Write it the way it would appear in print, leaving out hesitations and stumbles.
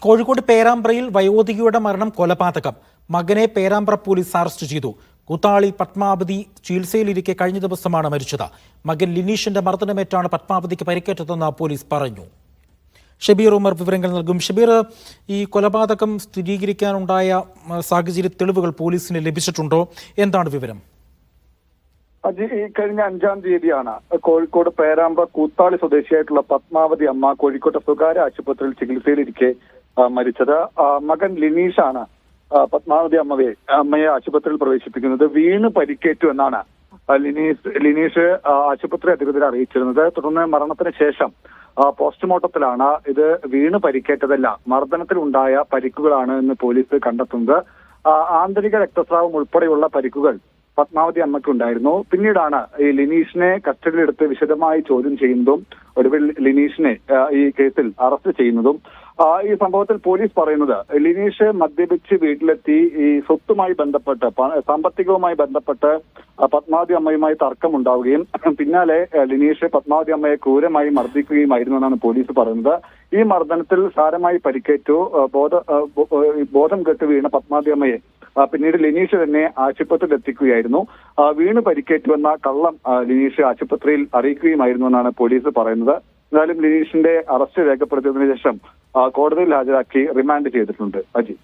കോഴിക്കോട് പേരാമ്പ്രയിൽ വയോധികയുടെ മരണം കൊലപാതകം. മകനെ പേരാമ്പ്ര പോലീസ് അറസ്റ്റ് ചെയ്തു. കൂത്താളി പത്മാവതി ചികിത്സയിലിരിക്കെ കഴിഞ്ഞ ദിവസമാണ് മരിച്ചത്. മകൻ ലിനീഷിന്റെ മർദ്ദനമേറ്റാണ് പത്മാവതിക്ക് പരിക്കേറ്റതെന്ന് പോലീസ് പറഞ്ഞു. ഷബീർ ഉമർ വിവരങ്ങൾ നൽകും. ഷബീർ, ഈ കൊലപാതകം സ്ഥിരീകരിക്കാനുണ്ടായ സാഹചര്യ തെളിവുകൾ പോലീസിന് ലഭിച്ചിട്ടുണ്ടോ? എന്താണ് വിവരം? ഈ കഴിഞ്ഞ 5-ാം തീയതിയാണ് കോഴിക്കോട് പേരാമ്പ്ര കൂത്താളി സ്വദേശിയായിട്ടുള്ള പത്മാവതി അമ്മ കോഴിക്കോട്ടെ സ്വകാര്യ ആശുപത്രിയിൽ ചികിത്സയിലിരിക്കെ മരിച്ചത്. മകൻ ലിനീഷാണ് പത്മാവതി അമ്മയെ ആശുപത്രിയിൽ പ്രവേശിപ്പിക്കുന്നത്. വീണ് പരിക്കേറ്റു എന്നാണ് ലിനീഷ് ആശുപത്രി അധികൃതരെ അറിയിച്ചിരുന്നത്. തുടർന്ന് മരണത്തിന് ശേഷം പോസ്റ്റ്മോർട്ടത്തിലാണ് ഇത് വീണ് പരിക്കേറ്റതല്ല, മർദ്ദനത്തിലുണ്ടായ പരിക്കുകളാണ് എന്ന് പോലീസ് കണ്ടെത്തുന്നത്. ആന്തരിക രക്തസ്രാവം ഉൾപ്പെടെയുള്ള പരിക്കുകൾ പത്മാവതി അമ്മയ്ക്കുണ്ടായിരുന്നു. പിന്നീടാണ് ഈ ലിനീഷിനെ കസ്റ്റഡിയിലെടുത്ത് വിശദമായി ചോദ്യം ചെയ്യുന്നതും ഒടുവിൽ ലിനീഷിനെ ഈ കേസിൽ അറസ്റ്റ് ചെയ്യുന്നതും. ഈ സംഭവത്തിൽ പോലീസ് പറയുന്നത് ലിനീഷ് മദ്യപിച്ച് വീട്ടിലെത്തി ഈ സ്വത്തുമായി ബന്ധപ്പെട്ട് സാമ്പത്തികവുമായി ബന്ധപ്പെട്ട് പത്മാവതി അമ്മയുമായി തർക്കമുണ്ടാവുകയും പിന്നാലെ ലിനീഷ് പത്മാവതി അമ്മയെ ക്രൂരമായി മർദ്ദിക്കുകയുമായിരുന്നു എന്നാണ് പോലീസ് പറയുന്നത്. ഈ മർദ്ദനത്തിൽ സാരമായി പരിക്കേറ്റു. ബോധം കെട്ട് വീണ പത്മാവതി അമ്മയെ പിന്നീട് ലിനീഷ് തന്നെ ആശുപത്രിയിൽ എത്തിക്കുകയായിരുന്നു. വീണ് പരിക്കേറ്റുവെന്ന കള്ളം ലിനീഷ് ആശുപത്രിയിൽ അറിയിക്കുകയുമായിരുന്നു എന്നാണ് പോലീസ് പറയുന്നത്. എന്നാലും ലിനീഷിന്റെ അറസ്റ്റ് രേഖപ്പെടുത്തിയതിനു ശേഷം കോടതിയിൽ ഹാജരാക്കി റിമാൻഡ് ചെയ്തിട്ടുണ്ട്. അജി.